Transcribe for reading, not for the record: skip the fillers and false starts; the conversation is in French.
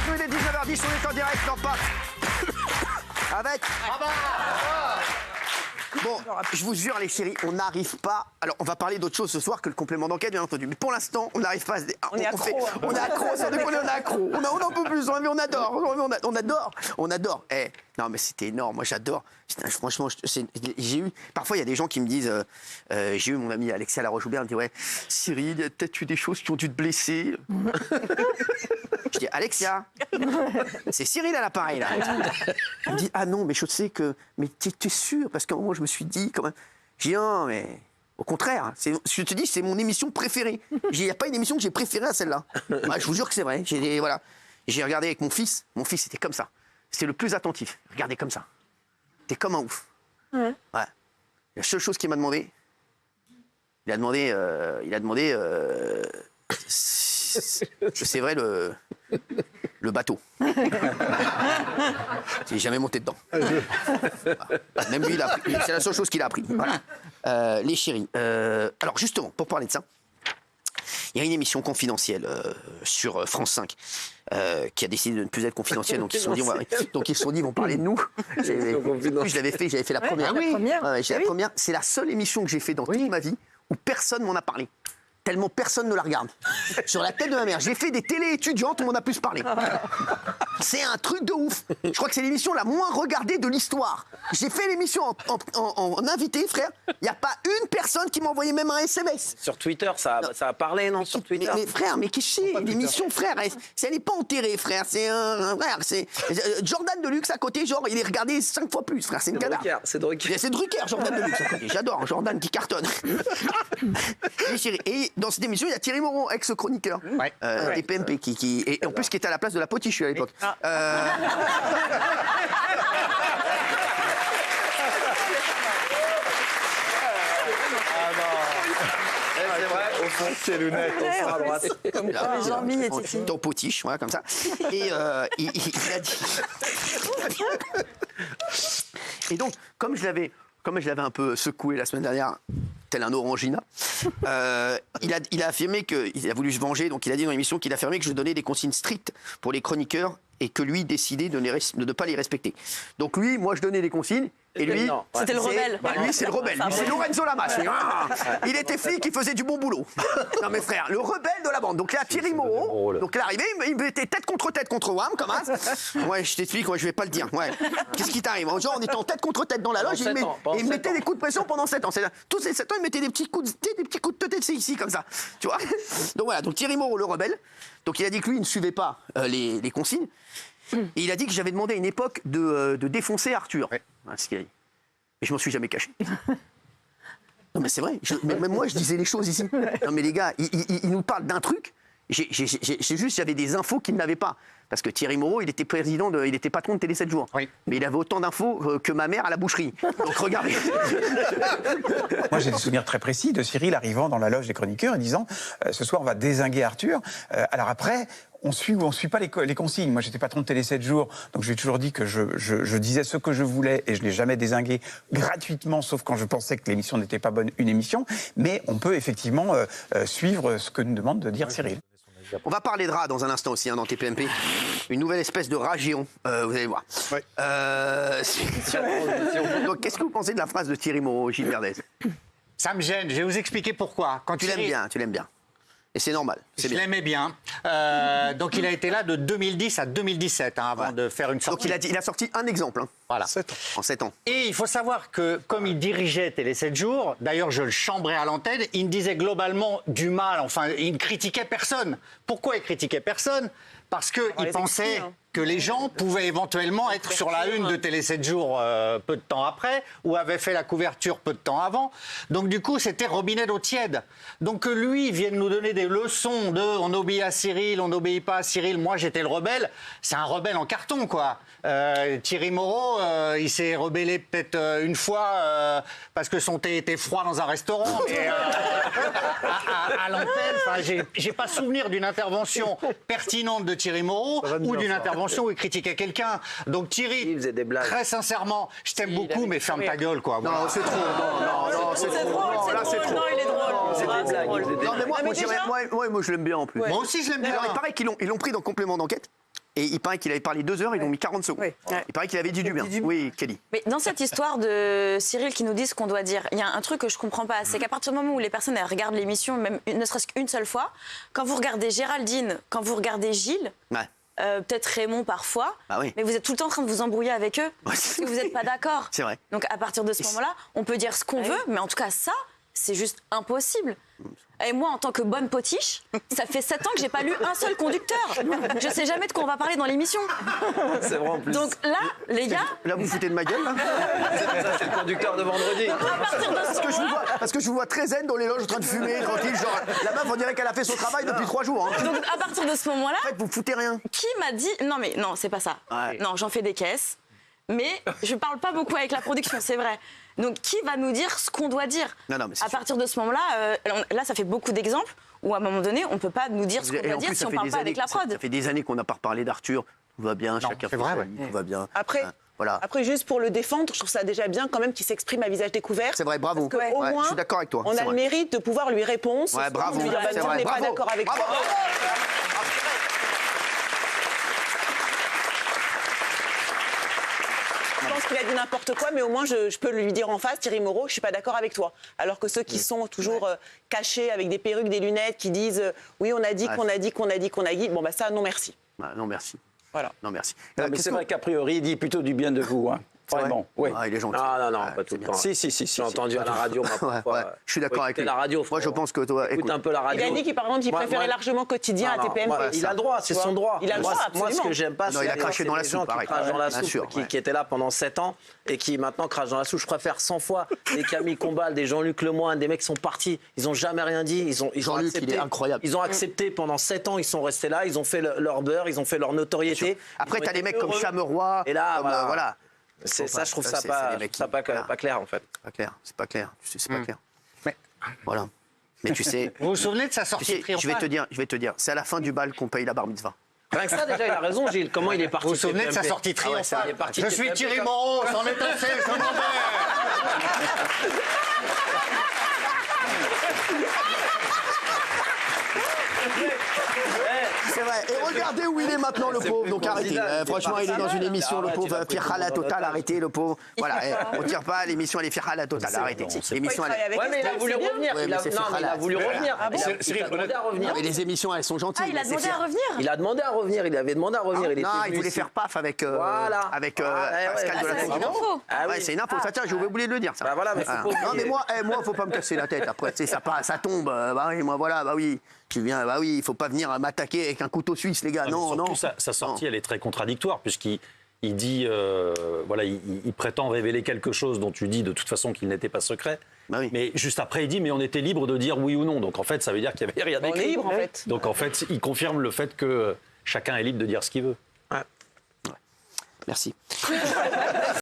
nous, il est 19h10, on est en direct dans Paf. Avec... Bon, je vous jure, les chéris, on n'arrive pas... Alors, on va parler d'autre chose ce soir que le complément d'enquête, bien entendu. Mais pour l'instant, on n'arrive pas à se... On est accro. On est accro, sans déconner, on est accro. On en peut plus, on adore. On adore. Non, mais c'était énorme, moi j'adore. Franchement, j'ai eu... Parfois, il y a des gens qui me disent... j'ai eu mon ami Alexia Laroche-Joubert, il me dit, ouais, Cyril, il y a peut-être eu des choses qui ont dû te blesser. Je dis, Alexia, c'est Cyril à l'appareil, là. Elle me dit, ah non, mais je sais que... Mais t'es sûr? Parce qu'à un moment, je me suis dit, quand même... J'ai dit, non, mais... Au contraire, je te dis, c'est mon émission préférée. Il n'y a pas une émission que j'ai préférée à celle-là. Ouais, je vous jure que c'est vrai. Voilà. J'ai regardé avec mon fils. Mon fils était comme ça. C'était le plus attentif. Regardez comme ça. T'es comme un ouf. Ouais. La seule chose qu'il m'a demandé, c'est vrai, le bateau. J'ai jamais monté dedans. Voilà. Même lui, c'est la seule chose qu'il a appris. Voilà. Les chéris. Alors justement, pour parler de ça, il y a une émission confidentielle sur France 5 qui a décidé de ne plus être confidentielle, donc ils se sont dit, ils vont parler de nous. J'avais fait la première. Ah oui. La première. C'est la seule émission que j'ai fait dans toute ma vie où personne m'en a parlé. Tellement personne ne la regarde. Sur la tête de ma mère. J'ai fait des télés étudiantes, on m'en a plus parlé. C'est un truc de ouf. Je crois que c'est l'émission la moins regardée de l'histoire. J'ai fait l'émission en invité, frère. Il n'y a pas une personne qui m'a envoyé même un SMS. Sur Twitter, ça a parlé, non? Sur Twitter. Mais frère, mais qu'est-ce que c'est? L'émission, frère, elle n'est pas enterrée, frère. C'est un frère. C'est Jordan Deluxe à côté, genre, il est regardé 5 fois plus, frère. C'est une cadavre. C'est Drucker. C'est Drucker, Jordan Deluxe à côté. J'adore, Jordan qui cartonne. Et dans cette émission, il y a Thierry Moreau, ex-chroniqueur des PMP, et en plus qui était à la place de la Potiche à l'époque. Ses lunettes, on sera à droite. Comme quoi, Jean-Mi est ici. Ton Potiche, voilà, comme ça. Et il a dit... Et donc, comme je l'avais un peu secoué la semaine dernière, tel un orangina, il a affirmé qu'il a voulu se venger, donc il a dit dans l'émission qu'il a affirmé que je donnais des consignes strictes pour les chroniqueurs et que lui décidait de ne pas les respecter. Donc lui, moi je donnais des consignes, et lui... C'était le rebelle. Lui c'est le rebelle, lui c'est Lorenzo Lamas. Il était flic, il faisait du bon boulot. Non mais frère, le rebelle de la bande. Donc là, Thierry Moreau, donc il est arrivé, il me mettait tête contre WAM, comme ça. Ouais, je t'explique, je vais pas le dire. Ouais. Qu'est-ce qui t'arrive? Genre on était en tête contre tête dans la loge, et il me mettait des coups de pression pendant 7 ans. Tous ces 7 ans, il mettait des petits coups de tête ici, comme ça. Tu vois? Donc voilà, donc Thierry Moreau, le rebelle. Donc il a dit que lui, il ne suivait pas les consignes. Et il a dit que j'avais demandé à une époque de défoncer Arthur. Ouais. Voilà ce qu'il a dit. Et je m'en suis jamais caché. Non mais c'est vrai. Même moi, je disais les choses ici. Non mais les gars, ils nous parlent d'un truc. J'avais des infos qu'ils n'avaient pas. Parce que Thierry Moreau, il était patron de Télé 7 jours. Oui. Mais il avait autant d'infos que ma mère à la boucherie. Donc regardez. Moi, j'ai des souvenirs très précis de Cyril arrivant dans la loge des chroniqueurs et disant ce soir, on va dézinguer Arthur. Alors après, on suit ou on suit pas les consignes. Moi, j'étais patron de Télé 7 jours, donc j'ai toujours dit que je disais ce que je voulais et je l'ai jamais dézingué gratuitement, sauf quand je pensais que l'émission n'était pas bonne, une émission. Mais on peut effectivement suivre ce que nous demande de dire Cyril. On va parler de rats dans un instant aussi, dans TPMP. Une nouvelle espèce de rat géant, vous allez voir. Ouais. Donc, qu'est-ce que vous pensez de la phrase de Thierry Moreau, Gilles Verdez? Ça me gêne, je vais vous expliquer pourquoi. Quand tu l'aimes bien. Et c'est normal. Je l'aimais bien. Donc il a été là de 2010 à 2017 avant de faire une sortie. Donc il a sorti un exemple. Voilà. En 7 ans. Et il faut savoir que comme il dirigeait Télé 7 jours, d'ailleurs je le chambrais à l'antenne, il me disait globalement du mal, enfin il ne critiquait personne. Pourquoi il critiquait personne? Parce qu'il pensait que les gens pouvaient éventuellement être sur la une de Télé 7 jours peu de temps après, ou avaient fait la couverture peu de temps avant. Donc du coup, c'était robinet d'eau tiède. Donc que lui vienne nous donner des leçons de on obéit à Cyril, on n'obéit pas à Cyril, moi j'étais le rebelle, c'est un rebelle en carton, quoi. Thierry Moreau, il s'est rebellé peut-être une fois parce que son thé était froid dans un restaurant, mais à l'antenne, j'ai pas souvenir d'une intervention pertinente de Thierry Moreau ou d'une intervention intervention où il critiquait quelqu'un. Donc Thierry, Il faisait des blagues. très sincèrement, je t'aime beaucoup, mais ferme ta gueule, quoi. Voilà. Non, c'est trop. Non, c'est C'est trop. drôle, Non, c'est là, c'est drôle. trop. Non, il est drôle. C'est Ah, des c'est blagues, drôle. il faisait des Non, mais moi, mais déjà- moi, je l'aime bien en plus. Moi aussi, je l'aime bien. Alors, il paraît qu'ils l'ont pris dans complément d'enquête. Et il paraît qu'il avait parlé 2 heures, ils l'ont mis 40 secondes. Ouais. Il paraît qu'il avait dit du bien. Oui, Kelly. Mais dans cette histoire de Cyril qui nous dit ce qu'on doit dire, il y a un truc que je comprends pas, c'est qu'à partir du moment où les personnes elles regardent l'émission, même ne serait-ce qu'une seule fois, quand vous regardez Géraldine, quand vous regardez Gilles, Ouais. peut-être Raymond parfois, Bah oui. mais vous êtes tout le temps en train de vous embrouiller avec eux parce que vous n'êtes pas d'accord. C'est vrai. Donc à partir de ce moment-là, on peut dire ce qu'on veut, mais en tout cas ça, c'est juste impossible. Et moi, en tant que bonne potiche, ça fait 7 ans que j'ai pas lu un seul conducteur. Je sais jamais de quoi on va parler dans l'émission. C'est vrai en plus. Donc là, les gars, Là, vous foutez de ma gueule, là C'est le conducteur de vendredi. à partir de ce moment-là, Parce que je vous vois très zen dans les loges en train de fumer, tranquille. Genre, la meuf, on dirait qu'elle a fait son travail depuis 3 jours. Hein. donc à partir de ce moment-là, En fait, vous foutez rien. qui m'a dit non mais non c'est pas ça. Ouais. Non j'en fais des caisses, mais je parle pas beaucoup avec la production c'est vrai. Donc qui va nous dire ce qu'on doit dire? Non, mais c'est à sûr. partir de ce moment-là, là ça fait beaucoup d'exemples où à un moment donné on peut pas nous dire ce qu'on Et doit en dire plus, si on parle pas avec la prod. Ça fait des années qu'on n'a pas reparlé d'Arthur. Tout va bien, chacun fait vrai, sa ouais. vie, tout va bien. Après, Hein, voilà. après, juste pour le défendre, je trouve ça déjà bien quand même qu'il s'exprime à visage découvert. C'est vrai, bravo. Parce qu'au Ouais, moins, je suis d'accord avec toi, on c'est a le vrai. mérite de pouvoir lui répondre. Ouais, bravo. De lui dire, bah, C'est non, on vrai, n'est pas bravo. d'accord avec Bravo. toi. Je pense qu'il a dit n'importe quoi, mais au moins je peux lui dire en face, Thierry Moreau, je suis pas d'accord avec toi. Alors que ceux qui sont toujours cachés avec des perruques, des lunettes, qui disent oui, on a dit qu'on a dit qu'on a dit qu'on a dit, bon bah ça, non merci. Ah, non, merci. Voilà. Non, merci. Non, mais Qu'est-ce c'est que- vrai qu'a priori, il dit plutôt du bien de vous. Hein. C'est vrai Vraiment, oui. Ah, il est gentil. Ah, non, Ouais, pas tout c'est le bien. temps. Si. J'ai entendu à la radio, ma Ouais, fois. ouais, je suis d'accord avec lui. La radio, Moi, je pense que toi, écoute écoute. un peu la Il radio. a dit qu'il par exemple, il Moi- préférait moi- largement quotidien à Non, TPMP. moi, il a le droit, c'est Tu vois. son droit. Il a le droit, Moi, ce absolument. que j'aime pas, Non, il a craché dans la les gens soupe, qui pareil. crachent dans la Bien soupe, sûr, ouais. qui étaient là pendant 7 ans et qui maintenant crachent dans la soupe. Je préfère 100 fois des Camille Combal, des Jean-Luc Lemoyne, des mecs qui sont partis, ils n'ont jamais rien dit. Ils ont Jean-Luc, il accepté. est incroyable. Ils ont accepté pendant 7 ans, ils sont restés là, ils ont fait leur beurre, ils ont fait leur notoriété. Après, Ils ont t'as des été mecs comme heureux. Chameroy. Et là, comme, voilà. C'est ça, je trouve ça c'est pas, des mecs je trouve ça qui- voilà. pas clair en fait. Pas clair, c'est pas clair. Tu sais, c'est pas clair. Mais- Voilà. Mais tu sais, Vous vous souvenez de sa tu sortie sais, triomphale je vais te dire, c'est à la fin du bal qu'on paye la bar mitzvah. Rien que ça, déjà, il a raison, Gilles. Comment il est parti Vous vous souvenez de sa TPMP? sortie Ah ouais, ça, il est triomphale parti Je de suis TPMP, Thierry comme- Moreau, c'en est assez, je m'en vais. C'est vrai. Et regardez où il est maintenant, le C'est pauvre. plus Donc arrêtez. candidat, il est Franchement, il est dans une émission, le Arrête, il pauvre. a pris Firhala tout total, en arrêtez, le pauvre. Voilà. On tire pas, l'émission, elle est Firhala total, arrêtez. L'émission, Il elle travaille est. avec Ouais, mais il a Estelle, voulu c'est bien. revenir. Ouais, Il mais a, c'est non, mais il a Firhala. voulu revenir. Ah bon Il a demandé à revenir. Non, mais les émissions, elles sont gentilles. Ah il a mais demandé c'est à Fir- revenir. Il a demandé à revenir. Il avait demandé à revenir. Il était Non, il venu voulait ici. faire paf avec Voilà. avec Ah, ouais, Pascal ouais. de la Ah, ça, c'est Tour. une info. Ah Ouais, oui. c'est une info. Ça, tiens, j'ai oublié de le dire. Ça. Bah voilà, mais faut pas Non, mais oublier. moi, faut pas me casser la tête. Après, tu sais, ça tombe. Bah oui, moi, voilà, bah oui. Tu viens, bah oui, il faut pas venir m'attaquer avec un couteau suisse, les gars. mais Non, surtout, non. sa sortie, elle est très contradictoire, puisqu'il dit, voilà, il prétend révéler quelque chose dont tu dis de toute façon qu'il n'était pas secret. Bah oui. Mais juste après, il dit, mais on était libre de dire oui ou non. Donc en fait, ça veut dire qu'il n'y avait rien On est d'écrit. libre, en fait. Donc en fait, il confirme le fait que chacun est libre de dire ce qu'il veut. Merci.